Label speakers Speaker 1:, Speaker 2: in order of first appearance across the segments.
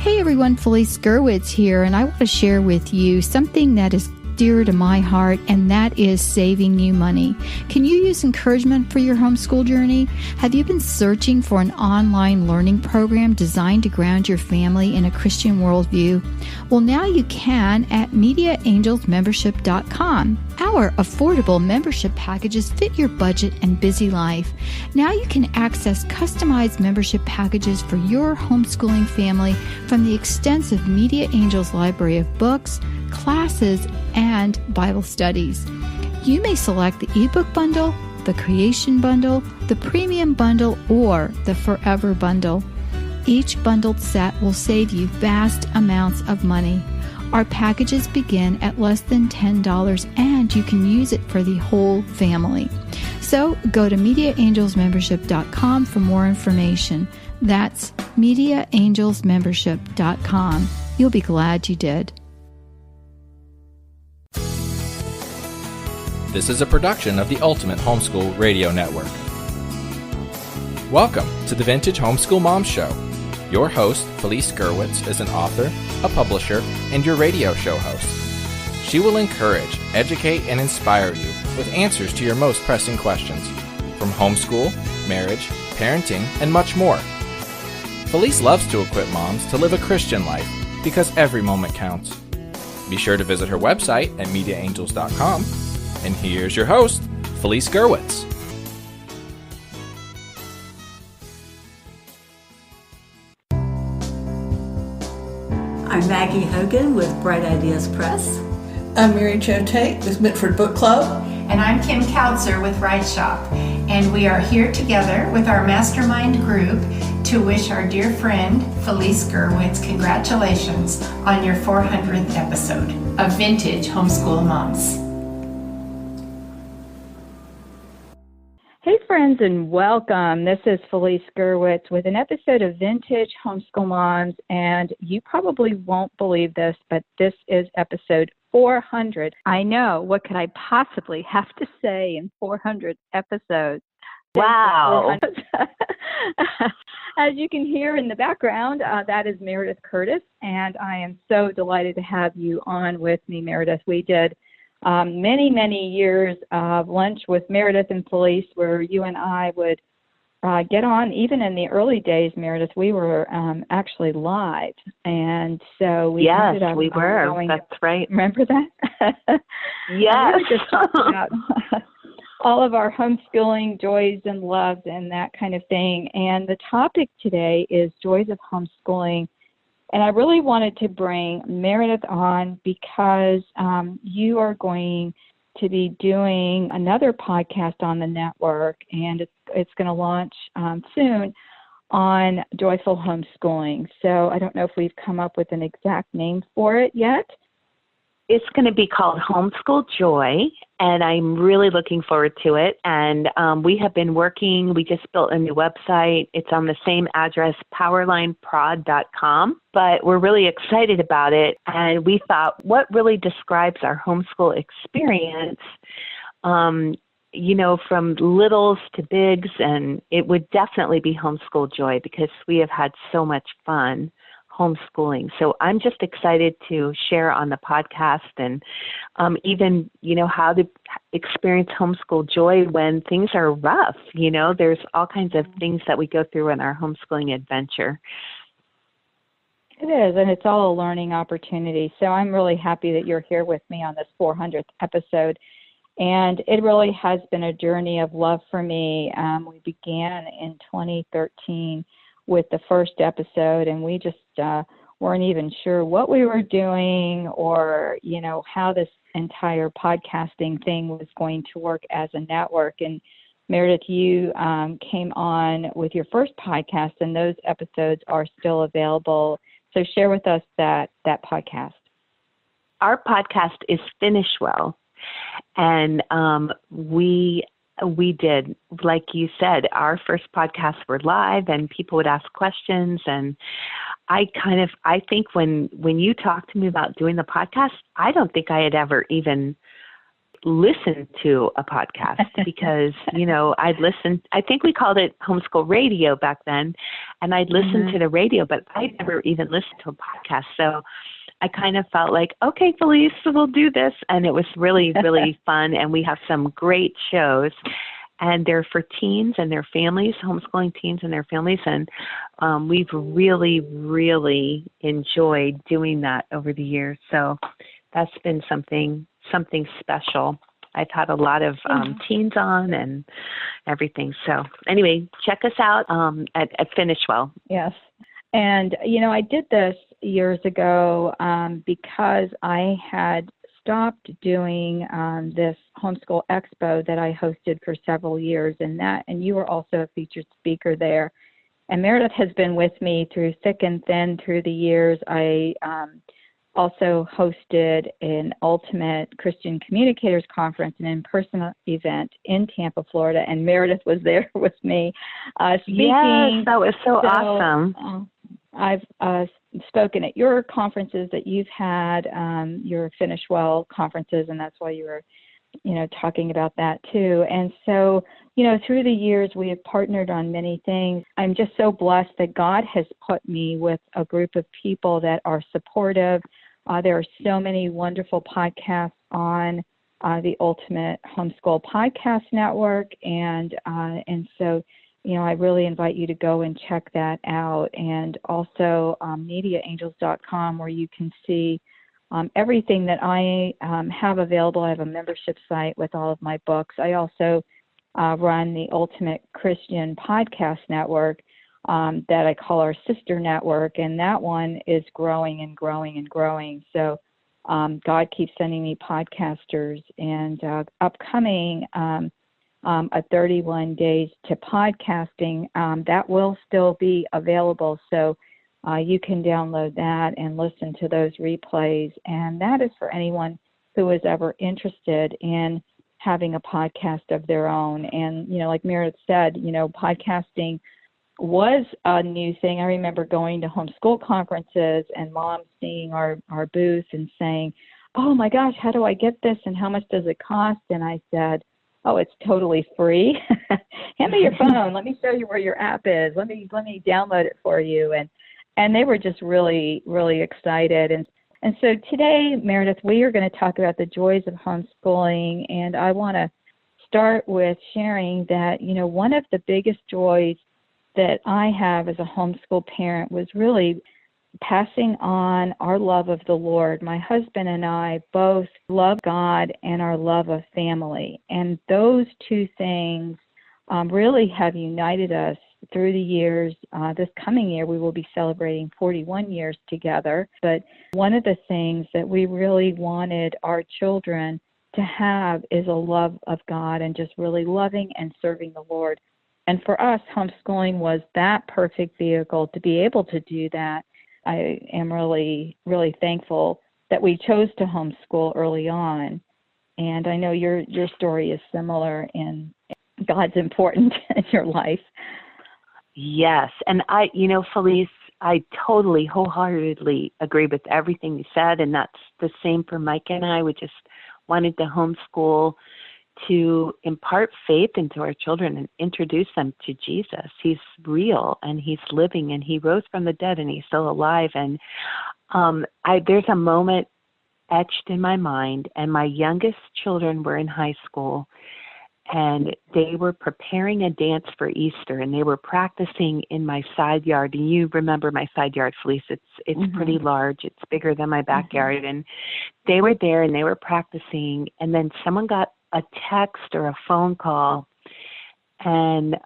Speaker 1: Hey everyone, Felice Gerwitz here, and I want to share with you something that is dear to my heart, and that is saving you money. Can you use encouragement for your homeschool journey? Have you been searching for an online learning program designed to ground your family in a Christian worldview? Well, now you can at MediaAngelsMembership.com. Our affordable membership packages fit your budget and busy life. Now you can access customized membership packages for your homeschooling family from the extensive Media Angels library of books, classes, and Bible studies. You may select the ebook bundle, the creation bundle, the premium bundle, or the forever bundle. Each bundled set will save you vast amounts of money. Our packages begin at less than $10, and you can use it for the whole family. So go to MediaAngelsMembership.com for more information. That's MediaAngelsMembership.com. You'll be glad you did.
Speaker 2: This is a production of the Ultimate Homeschool Radio Network. Welcome to the Vintage Homeschool Mom Show. Your host, Felice Gerwitz, is an author, a publisher, and your radio show host. She will encourage, educate, and inspire you with answers to your most pressing questions from homeschool, marriage, parenting, and much more. Felice loves to equip moms to live a Christian life because every moment counts. Be sure to visit her website at MediaAngels.com. And here's your host, Felice Gerwitz.
Speaker 3: I'm Maggie Hogan with Bright Ideas Press.
Speaker 4: I'm Mary Jo Tate with Mitford Book Club.
Speaker 5: And I'm Kim Kautzer with Ride Shop. And we are here together with our mastermind group to wish our dear friend Felice Gerwitz congratulations on your 400th episode of Vintage Homeschool Moms.
Speaker 1: Hey friends, and welcome. This is Felice Gerwitz with an episode of Vintage Homeschool Moms, and you probably won't believe this, but this is episode 400. I know, what could I possibly have to say in 400 episodes?
Speaker 6: Wow.
Speaker 1: As you can hear in the background, that is Meredith Curtis, and I am so delighted to have you on with me, Meredith. We did many years of lunch with Meredith and Felice, where you and I would get on. Even in the early days, Meredith, we were actually live, and so we ended up
Speaker 6: we were. That's right.
Speaker 1: Remember that?
Speaker 6: Yes.
Speaker 1: We were just talking about all of our homeschooling joys and loves and that kind of thing. And the topic today is joys of homeschooling. And I really wanted to bring Meredith on because you are going to be doing another podcast on the network, and it's going to launch soon on joyful homeschooling. So I don't know if we've come up with an exact name for it yet.
Speaker 6: It's going to be called Homeschool Joy, and I'm really looking forward to it. And we have been working. We just built a new website. It's on the same address, powerlineprod.com, but we're really excited about it. And we thought, what really describes our homeschool experience, from littles to bigs, and it would definitely be Homeschool Joy because we have had so much fun homeschooling. So I'm just excited to share on the podcast and even, how to experience homeschool joy when things are rough. There's all kinds of things that we go through in our homeschooling adventure.
Speaker 1: It is, and it's all a learning opportunity. So I'm really happy that you're here with me on this 400th episode. And it really has been a journey of love for me. We began in 2013 with the first episode, and we just weren't even sure what we were doing or, how this entire podcasting thing was going to work as a network. And Meredith, you came on with your first podcast, and those episodes are still available. So share with us that podcast.
Speaker 6: Our podcast is Finish Well, and we did, like you said, our first podcasts were live and people would ask questions. And I think when you talked to me about doing the podcast, I don't think I had ever even listen to a podcast because, I'd listen, I think we called it homeschool radio back then, and I'd listen to the radio, but I never even listened to a podcast. So I kind of felt like, okay, Felice, we'll do this. And it was really, really fun. And we have some great shows, and they're for teens and their families, homeschooling teens and their families. And we've really, really enjoyed doing that over the years. So that's been something special. I've had a lot of teens on and everything. So anyway, check us out at Finish Well.
Speaker 7: Yes. And, I did this years ago because I had stopped doing this homeschool expo that I hosted for several years, and you were also a featured speaker there. And Meredith has been with me through thick and thin through the years. I also hosted an Ultimate Christian Communicators Conference, an in-person event in Tampa, Florida, and Meredith was there with me speaking.
Speaker 6: Yes, that was so awesome.
Speaker 7: I've spoken at your conferences that you've had, your Finish Well conferences, and that's why you were, talking about that too. And so, through the years, we have partnered on many things. I'm just so blessed that God has put me with a group of people that are supportive. There are so many wonderful podcasts on the Ultimate Homeschool Podcast Network, and so, I really invite you to go and check that out. And also mediaangels.com, where you can see everything that I have available. I have a membership site with all of my books. I also run the Ultimate Christian Podcast Network that I call our sister network, and that one is growing and growing and growing. So God keeps sending me podcasters, and upcoming a 31 Days to Podcasting, that will still be available. So you can download that and listen to those replays. And that is for anyone who is ever interested in having a podcast of their own. And, like Meredith said, podcasting was a new thing. I remember going to homeschool conferences and mom seeing our booth and saying, oh my gosh, how do I get this? And how much does it cost? And I said, oh, it's totally free. Hand me your phone. Let me show you where your app is. Let me download it for you. And they were just really, really excited. And so today, Meredith, we are going to talk about the joys of homeschooling. And I want to start with sharing that, one of the biggest joys that I have as a homeschool parent was really passing on our love of the Lord. My husband and I both love God and our love of family. And those two things really have united us through the years. This coming year, we will be celebrating 41 years together. But one of the things that we really wanted our children to have is a love of God and just really loving and serving the Lord. And for us, homeschooling was that perfect vehicle to be able to do that. I am really, really thankful that we chose to homeschool early on. And I know your story is similar, and God's important in your life.
Speaker 6: Yes. And Felice, I totally wholeheartedly agree with everything you said. And that's the same for Mike and I. We just wanted to homeschool to impart faith into our children and introduce them to Jesus. He's real, and he's living, and he rose from the dead, and he's still alive. And there's a moment etched in my mind, and my youngest children were in high school, and they were preparing a dance for Easter, and they were practicing in my side yard. And you remember my side yard, Felice. It's pretty large. It's bigger than my backyard. And they were there, and they were practicing, and then someone got a text or a phone call, and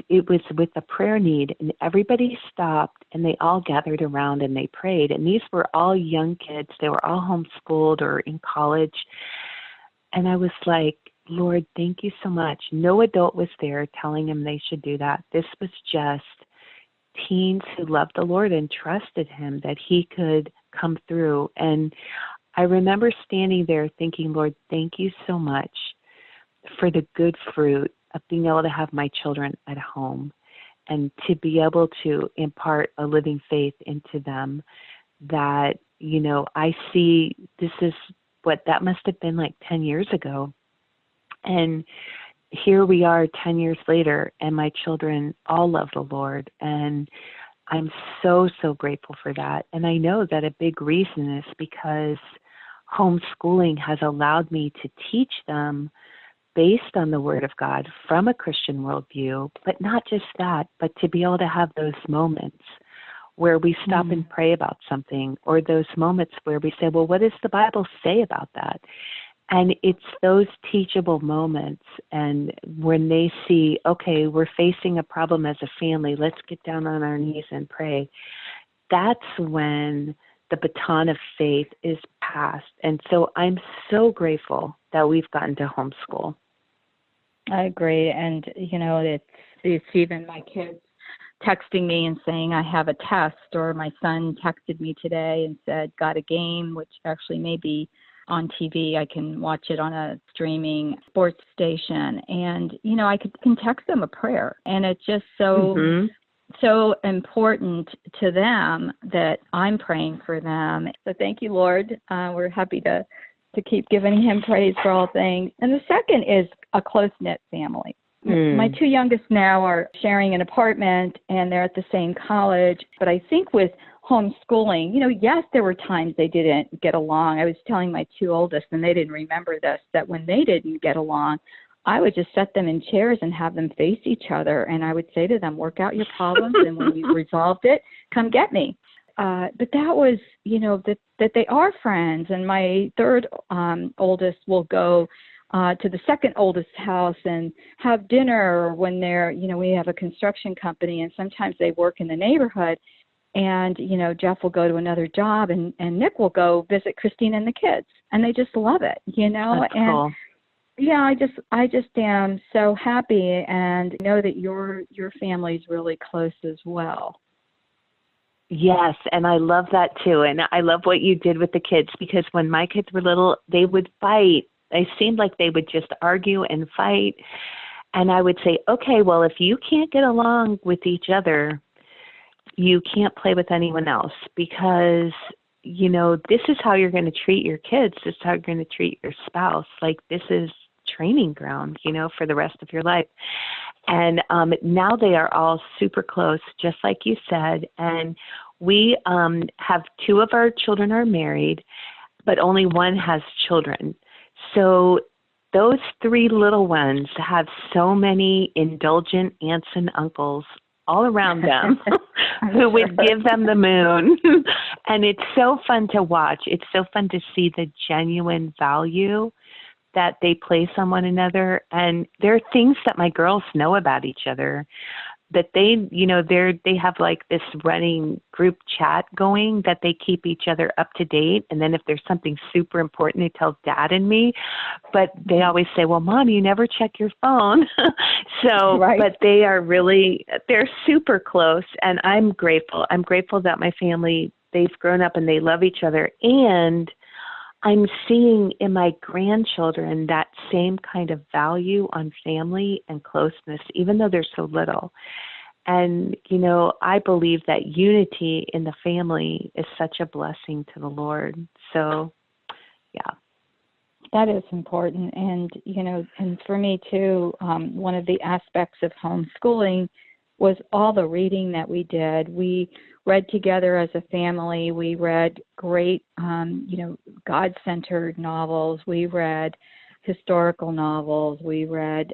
Speaker 6: it was with a prayer need, and everybody stopped, and they all gathered around, and they prayed. And these were all young kids. They were all homeschooled or in college. And I was like, Lord, thank you so much. No adult was there telling them they should do that. This was just teens who loved the Lord and trusted him that he could come through. And I remember standing there thinking, Lord, thank you so much for the good fruit of being able to have my children at home and to be able to impart a living faith into them that, I see this is that must have been like 10 years ago. And here we are 10 years later, and my children all love the Lord. And I'm so, so grateful for that. And I know that a big reason is because homeschooling has allowed me to teach them based on the Word of God from a Christian worldview, but not just that, but to be able to have those moments where we stop and pray about something, or those moments where we say, well, what does the Bible say about that? And it's those teachable moments. And when they see, okay, we're facing a problem as a family, let's get down on our knees and pray. That's when the baton of faith is passed. And so I'm so grateful that we've gotten to homeschool.
Speaker 7: I agree. And, it's even my kids texting me and saying I have a test, or my son texted me today and said, got a game, which actually may be on TV. I can watch it on a streaming sports station. And, I can text them a prayer. And it's just so important to them that I'm praying for them. So thank you, Lord. We're happy to keep giving him praise for all things. And the second is a close-knit family. My two youngest now are sharing an apartment, and they're at the same college. But I think with homeschooling, yes, there were times they didn't get along. I was telling my two oldest, and they didn't remember this, that when they didn't get along, I would just set them in chairs and have them face each other. And I would say to them, work out your problems. And when you've resolved it, come get me. But that was, that they are friends. And my third oldest will go to the second oldest house and have dinner when they're, we have a construction company, and sometimes they work in the neighborhood. And, Jeff will go to another job, and Nick will go visit Christine and the kids. And they just love it,
Speaker 6: That's cool.
Speaker 7: Yeah, I just am so happy, and know that your family's really close as well.
Speaker 6: Yes, and I love that too. And I love what you did with the kids, because when my kids were little, they would fight. They seemed like they would just argue and fight. And I would say, okay, well, if you can't get along with each other, you can't play with anyone else, because this is how you're going to treat your kids. This is how you're going to treat your spouse. Like, this is training ground, for the rest of your life. And now they are all super close, just like you said. And we have two of our children are married, but only one has children. So those three little ones have so many indulgent aunts and uncles all around them who would give them the moon. And it's so fun to watch. It's so fun to see the genuine value that they place on one another. And there are things that my girls know about each other that they have like this running group chat going that they keep each other up to date. And then if there's something super important, they tell Dad and me, but they always say, well, Mom, you never check your phone. So, right. But they're super close, and I'm grateful. I'm grateful that my family, they've grown up and they love each other. And I'm seeing in my grandchildren that same kind of value on family and closeness, even though they're so little. And, I believe that unity in the family is such a blessing to the Lord. So, yeah.
Speaker 7: That is important. And, and for me too, one of the aspects of homeschooling was all the reading that we did. We read together as a family. We read great, God-centered novels. We read historical novels. We read,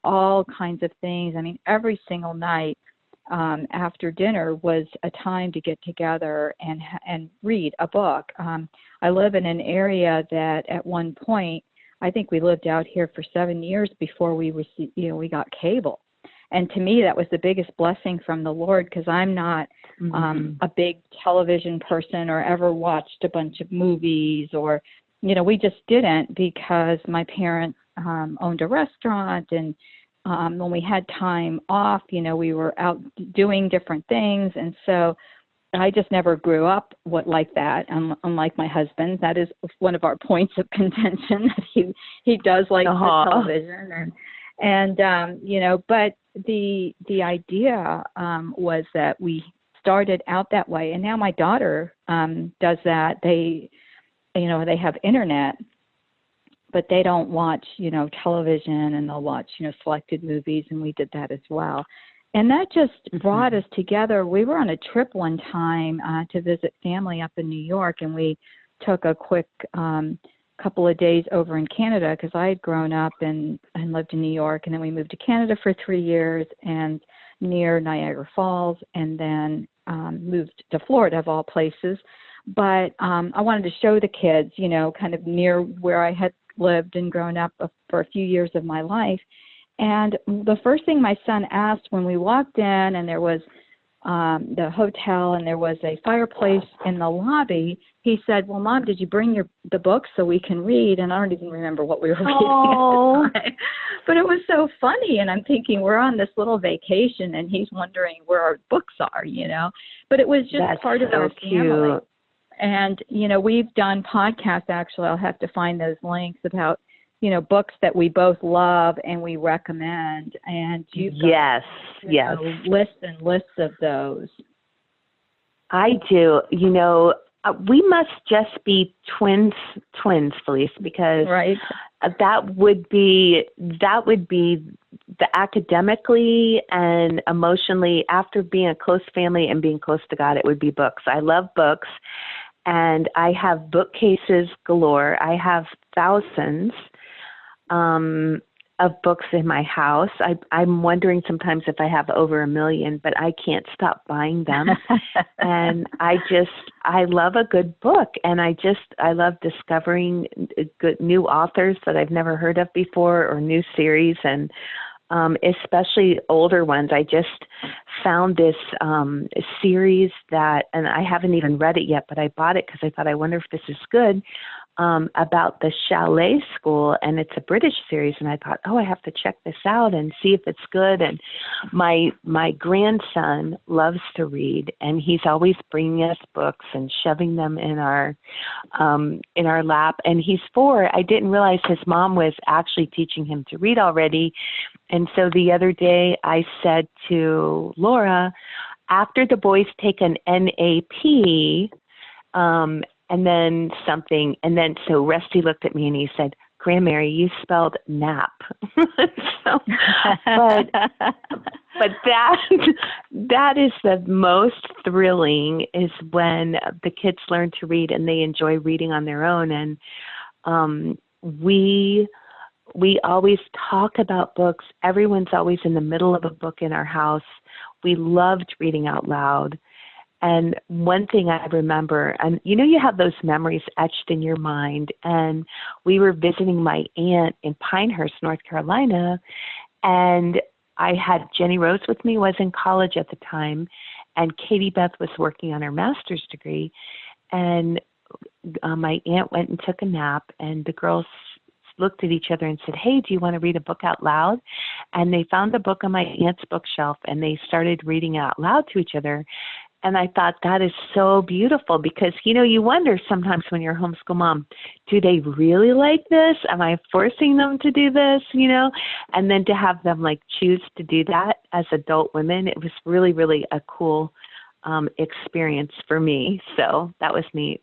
Speaker 7: all kinds of things. I mean, every single night after dinner was a time to get together and read a book. I live in an area that at one point, I think we lived out here for 7 years before we received, we got cable. And to me, that was the biggest blessing from the Lord, because I'm not a big television person or ever watched a bunch of movies, or, we just didn't, because my parents owned a restaurant, and when we had time off, we were out doing different things. And so I just never grew up like that. Unlike my husband, that is one of our points of contention, that he does like the television. And but the idea was that we started out that way. And now my daughter does that. they have internet, but they don't watch, television, and they'll watch, selected movies, and we did that as well. And that just brought us together. We were on a trip one time to visit family up in New York, and we took a quick couple of days over in Canada because I had grown up and lived in New York, and then we moved to Canada for 3 years and near Niagara Falls, and then moved to Florida, of all places. But I wanted to show the kids, kind of near where I had lived and grown up for a few years of my life. And the first thing my son asked when we walked in, and there was the hotel, and there was a fireplace in the lobby, he said, "Well, Mom, did you bring the books so we can read?" And I don't even remember what we were reading at the time. But it was so funny, and I'm thinking we're on this little vacation, and he's wondering where our books are, But it was just part of our family. And, we've done podcasts, actually. I'll have to find those links about, books that we both love and we recommend. And you've got lists and lists of those.
Speaker 6: I do. We must just be twins, Felice, because that would be the academically and emotionally, after being a close family and being close to God, it would be books. I love books, and I have bookcases galore. I have thousands of books in my house. I'm wondering sometimes if I have over 1 million, but I can't stop buying them. And I love a good book, and I love discovering good new authors that I've never heard of before, or new series, and especially older ones. I just found this series and I haven't even read it yet, but I bought it because I thought, I wonder if this is good, about the Chalet School, and it's a British series, and I thought, I have to check this out and see if it's good. And my grandson loves to read, and he's always bringing us books and shoving them in our lap. And he's 4. I didn't realize his mom was actually teaching him to read already. And so the other day I said to Laura, after the boys take an NAP, and then something, and then so Rusty looked at me and he said, "Grandmary, you spelled nap." but that is the most thrilling, is when the kids learn to read and they enjoy reading on their own. And we always talk about books. Everyone's always in the middle of a book in our house. We loved reading out loud. And one thing I remember, and you have those memories etched in your mind, and we were visiting my aunt in Pinehurst, North Carolina, and I had Jenny Rose with me, was in college at the time, and Katie Beth was working on her master's degree, and my aunt went and took a nap, and the girls looked at each other and said, "Hey, do you want to read a book out loud?" And they found a book on my aunt's bookshelf, and they started reading out loud to each other. And I thought, that is so beautiful, because, you wonder sometimes when you're a homeschool mom, do they really like this? Am I forcing them to do this? And then to have them choose to do that as adult women, it was really, really a cool experience for me. So that was neat.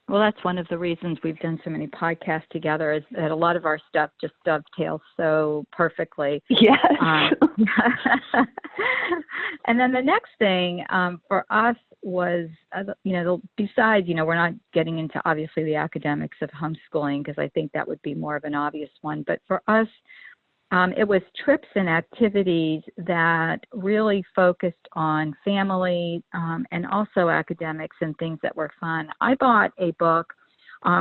Speaker 7: Well, that's one of the reasons we've done so many podcasts together, is that a lot of our stuff just dovetails so perfectly.
Speaker 6: Yes.
Speaker 7: And then the next thing for us was, besides, we're not getting into obviously the academics of homeschooling, because I think that would be more of an obvious one. But for us, it was trips and activities that really focused on family and also academics and things that were fun. I bought a book,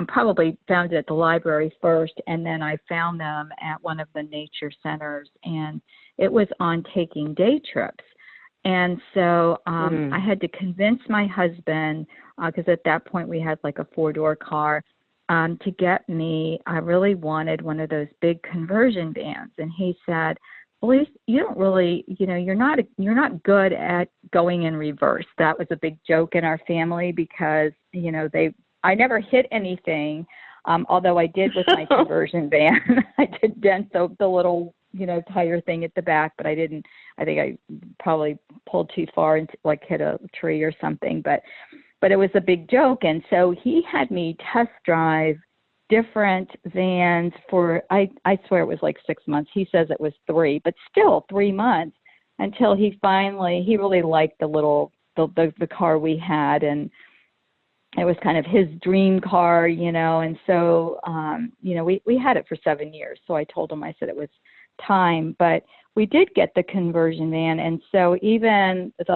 Speaker 7: probably found it at the library first, and then I found them at one of the nature centers, and it was on taking day trips. And so I had to convince my husband, because at that point we had a 4-door car, to get me, I really wanted one of those big conversion vans. And he said, "Felice, you don't really, you're not good at going in reverse." That was a big joke in our family, because, I never hit anything, although I did with my conversion van. I did dent the little, tire thing at the back, but I think I probably pulled too far and hit a tree or something. But but it was a big joke. And so he had me test drive different vans for, I swear it was like 6 months. He says it was 3, but still 3 months until he really liked the car we had. And it was kind of his dream car, and so, we had it for 7 years. So I told him, I said it was time, but we did get the conversion van. And so even it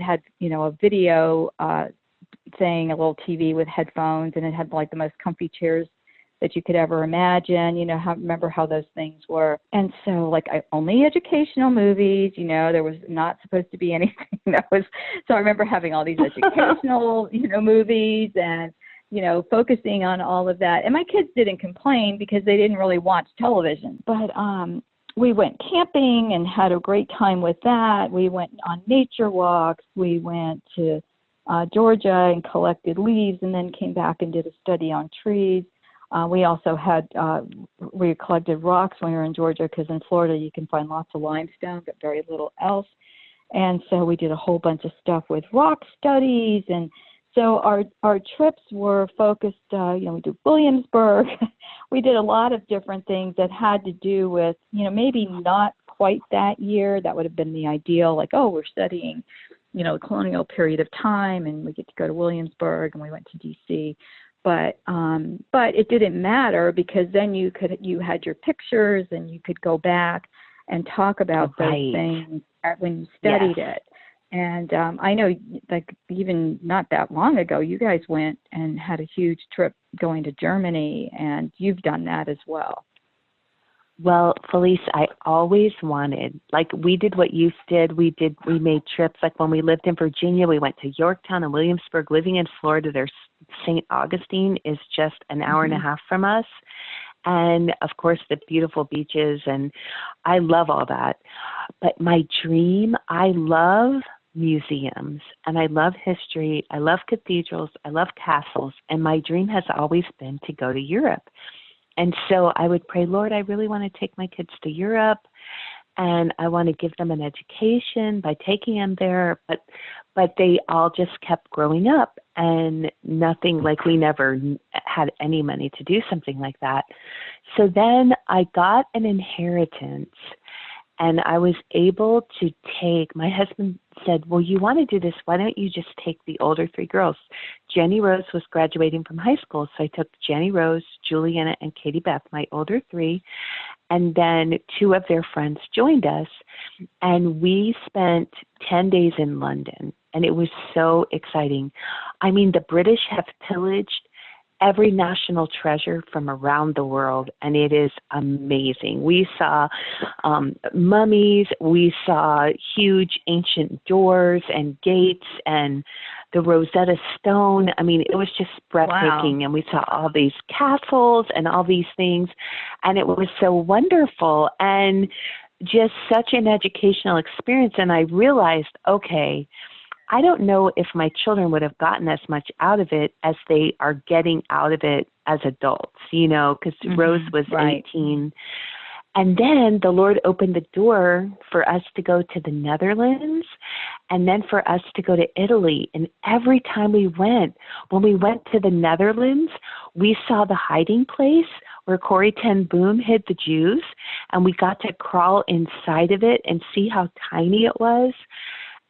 Speaker 7: had, a video thing, a little TV with headphones, and it had like the most comfy chairs that you could ever imagine, remember how those things were. And so only educational movies, there was not supposed to be anything so I remember having all these educational, movies and, focusing on all of that. And my kids didn't complain because they didn't really watch television, but, we went camping and had a great time with that. We went on nature walks. We went to Georgia and collected leaves and then came back and did a study on trees. We also we collected rocks when we were in Georgia because in Florida you can find lots of limestone but very little else. And so we did a whole bunch of stuff with rock studies. And so our trips were focused, we did Williamsburg. We did a lot of different things that had to do with, maybe not quite that year. That would have been the ideal, we're studying, the colonial period of time and we get to go to Williamsburg, and we went to D.C. But it didn't matter because then you had your pictures and you could go back and talk about those things when you studied it. And I know, even not that long ago, you guys went and had a huge trip going to Germany, and you've done that as well.
Speaker 6: Well, Felice, I always wanted, we did what you did. We made trips. When we lived in Virginia, we went to Yorktown and Williamsburg. Living in Florida, there's St. Augustine is just an hour and a half from us. And of course, the beautiful beaches. And I love all that. But my dream, I love museums and I love history. I love cathedrals. I love castles. And my dream has always been to go to Europe. And so I would pray, Lord, I really want to take my kids to Europe, and I want to give them an education by taking them there. But they all just kept growing up, and nothing, we never had any money to do something like that. So then I got an inheritance, and I was able to take, my husband said, well, you want to do this, why don't you just take the older 3 girls? Jenny Rose was graduating from high school, so I took Jenny Rose, Juliana, and Katie Beth, my older 3, and then 2 of their friends joined us, and we spent 10 days in London, and it was so exciting. I mean, the British have pillaged every national treasure from around the world, and it is amazing. We saw mummies, we saw huge ancient doors and gates and the Rosetta Stone. I mean, it was just breathtaking. Wow. And we saw all these castles and all these things, and it was so wonderful and just such an educational experience. And I realized, okay, I don't know if my children would have gotten as much out of it as they are getting out of it as adults, because Rose was 18. And then the Lord opened the door for us to go to the Netherlands and then for us to go to Italy. And every time when we went to the Netherlands, we saw the hiding place where Corrie ten Boom hid the Jews, and we got to crawl inside of it and see how tiny it was.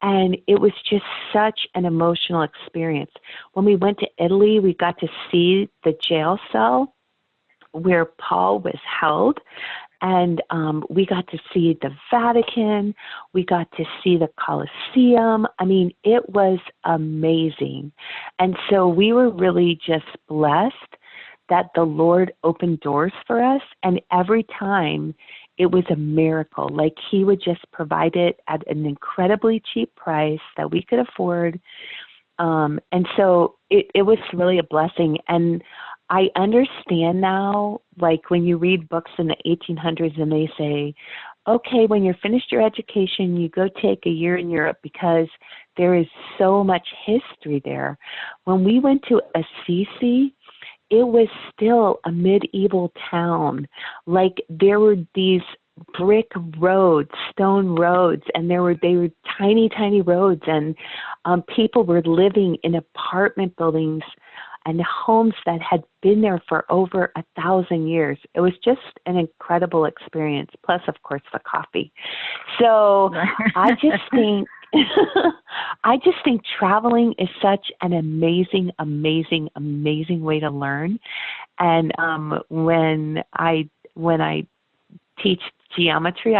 Speaker 6: And it was just such an emotional experience. When we went to Italy, we got to see the jail cell where Paul was held. And we got to see the Vatican. We got to see the Colosseum. I mean, it was amazing. And so we were really just blessed that the Lord opened doors for us. And every time it was a miracle. He would just provide it at an incredibly cheap price that we could afford. And so it was really a blessing. And I understand now, when you read books in the 1800s and they say, okay, when you're finished your education, you go take a year in Europe because there is so much history there. When we went to Assisi, it was still a medieval town. There were these brick roads, stone roads, and they were tiny, tiny roads, and people were living in apartment buildings and homes that had been there for over 1,000 years. It was just an incredible experience. Plus, of course, the coffee. So I just think traveling is such an amazing, amazing, amazing way to learn. And when I teach geometry,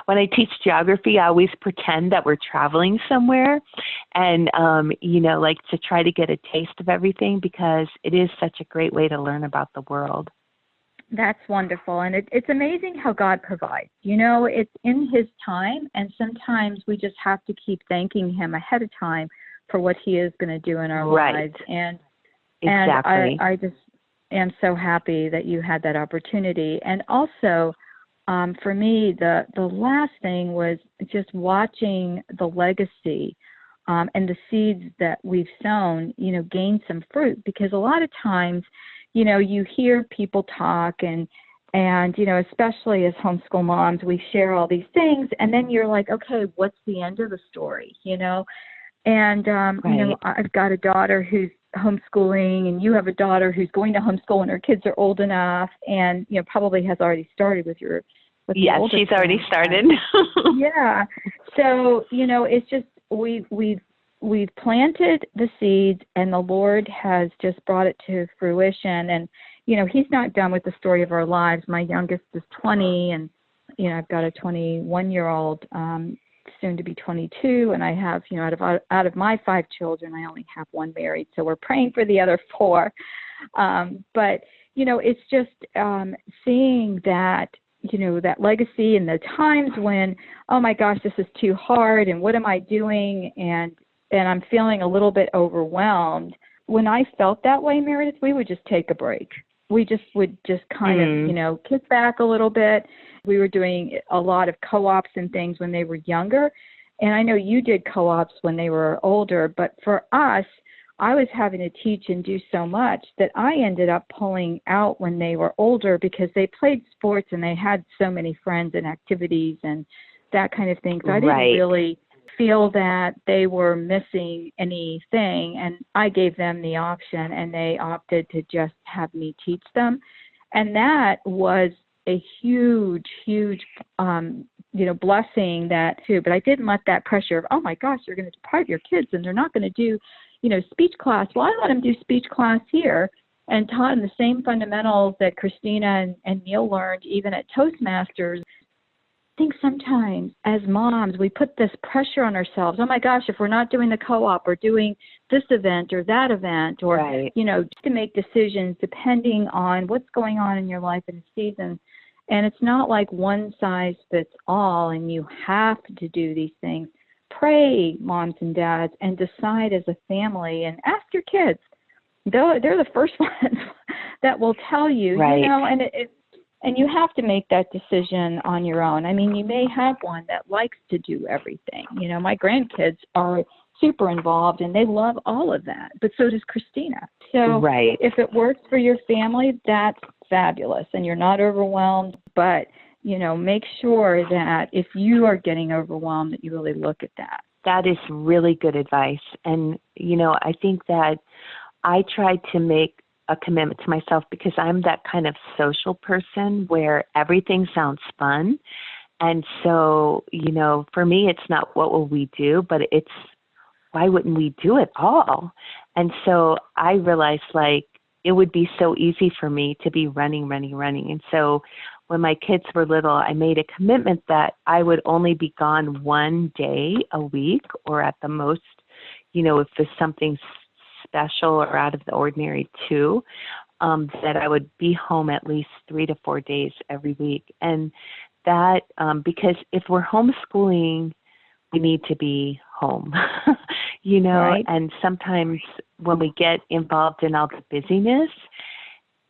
Speaker 6: when I teach geography, I always pretend that we're traveling somewhere and, like to try to get a taste of everything, because it is such a great way to learn about the world.
Speaker 7: That's wonderful. And it's amazing how God provides. It's in His time, and sometimes we just have to keep thanking Him ahead of time for what He is going to do in our lives. And
Speaker 6: exactly.
Speaker 7: I just am so happy that you had that opportunity. And also, for me, the last thing was just watching the legacy and the seeds that we've sown, gain some fruit. Because a lot of times, you hear people talk and especially as homeschool moms, we share all these things, and then you're like, okay, what's the end of the story, And, I've got a daughter who's homeschooling, and you have a daughter who's going to homeschool when her kids are old enough, and, probably has already started with your
Speaker 6: Yes, she's already started.
Speaker 7: Yeah. So, it's just, we've planted the seeds, and the Lord has just brought it to fruition. And, He's not done with the story of our lives. My youngest is 20, and, I've got a 21-year-old, soon to be 22, and I have, out of my 5 children, I only have 1 married, so we're praying for the other 4. But, it's just seeing that, that legacy, and the times when, oh my gosh, this is too hard, and what am I doing? And I'm feeling a little bit overwhelmed. When I felt that way, Meredith, we would just take a break. We just would just kind of, kick back a little bit. We were doing a lot of co-ops and things when they were younger. And I know you did co-ops when they were older, but for us, I was having to teach and do so much that I ended up pulling out when they were older, because they played sports and they had so many friends and activities and that kind of thing. So I didn't really feel that they were missing anything, and I gave them the option, and they opted to just have me teach them. And that was a huge, huge, blessing that too. But I didn't let that pressure of, oh my gosh, you're going to deprive your kids and they're not going to do, speech class. Well, I let them do speech class here and taught them the same fundamentals that Christina and Neil learned even at Toastmasters. I think sometimes as moms, we put this pressure on ourselves. Oh my gosh, if we're not doing the co-op or doing this event or that event, or, just to make decisions depending on what's going on in your life in a season. And it's not like one size fits all and you have to do these things. Pray, moms and dads, and decide as a family, and ask your kids. They're the first ones that will tell you, and you have to make that decision on your own. I mean, you may have one that likes to do everything. My grandkids are super involved and they love all of that, but so does Christina. So if it works for your family, that's fabulous, and you're not overwhelmed, but make sure that if you are getting overwhelmed, that you really look at that.
Speaker 6: That is really good advice. And, I think that I try to make a commitment to myself, because I'm that kind of social person where everything sounds fun. And so, for me, it's not what will we do, but it's why wouldn't we do it all? And so I realized it would be so easy for me to be running. And so when my kids were little, I made a commitment that I would only be gone 1 day a week, or at the most, if there's something special or out of the ordinary 2, that I would be home at least 3 to 4 days every week. And that, because if we're homeschooling, we need to be home, and sometimes when we get involved in all the busyness,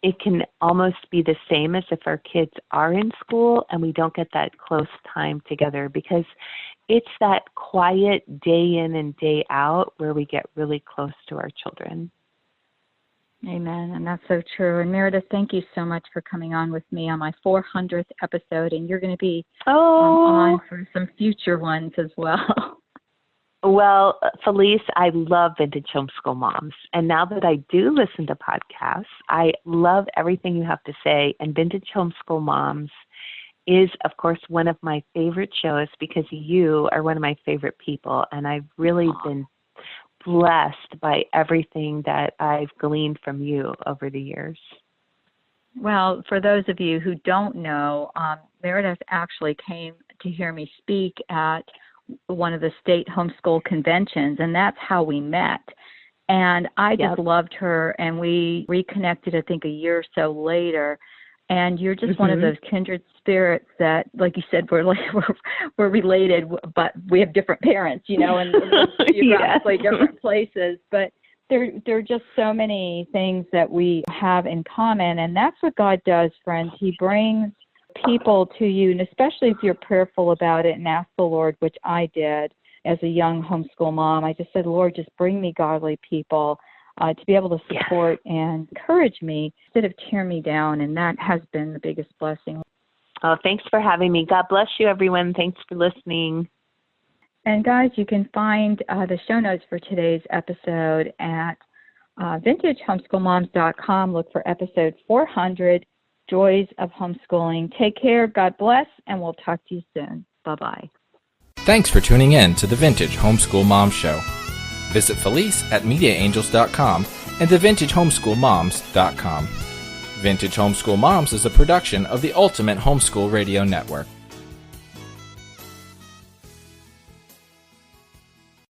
Speaker 6: it can almost be the same as if our kids are in school and we don't get that close time together, because it's that quiet day in and day out where we get really close to our children.
Speaker 7: Amen. And that's so true. And Meredith, thank you so much for coming on with me on my 400th episode. And you're going to be on for some future ones as well.
Speaker 6: Well, Felice, I love Vintage Homeschool Moms. And now that I do listen to podcasts, I love everything you have to say. And Vintage Homeschool Moms is, of course, one of my favorite shows because you are one of my favorite people. And I've really been blessed by everything that I've gleaned from you over the years.
Speaker 7: Well, for those of you who don't know, Meredith actually came to hear me speak at one of the state homeschool conventions, and that's how we met. And I just loved her, and we reconnected, I think, a year or so later. And you're just one of those kindred spirits that, like you said, we're related, but we have different parents, you know, and geographically different places. But there are just so many things that we have in common, and that's what God does, friends. He brings people to you, and especially if you're prayerful about it and ask the Lord, which I did as a young homeschool mom. I just said, Lord, just bring me godly people to be able to support and encourage me instead of tear me down, and that has been the biggest blessing.
Speaker 6: Oh, thanks for having me. God bless you, everyone. Thanks for listening.
Speaker 7: And guys, you can find the show notes for today's episode at vintagehomeschoolmoms.com. Look for episode 400, Joys of Homeschooling. Take care, God bless, and we'll talk to you soon. Bye-bye.
Speaker 2: Thanks for tuning in to the Vintage Homeschool Mom Show. Visit Felice at MediaAngels.com and TheVintageHomeschoolMoms.com. Vintage Homeschool Moms is a production of the Ultimate Homeschool Radio Network.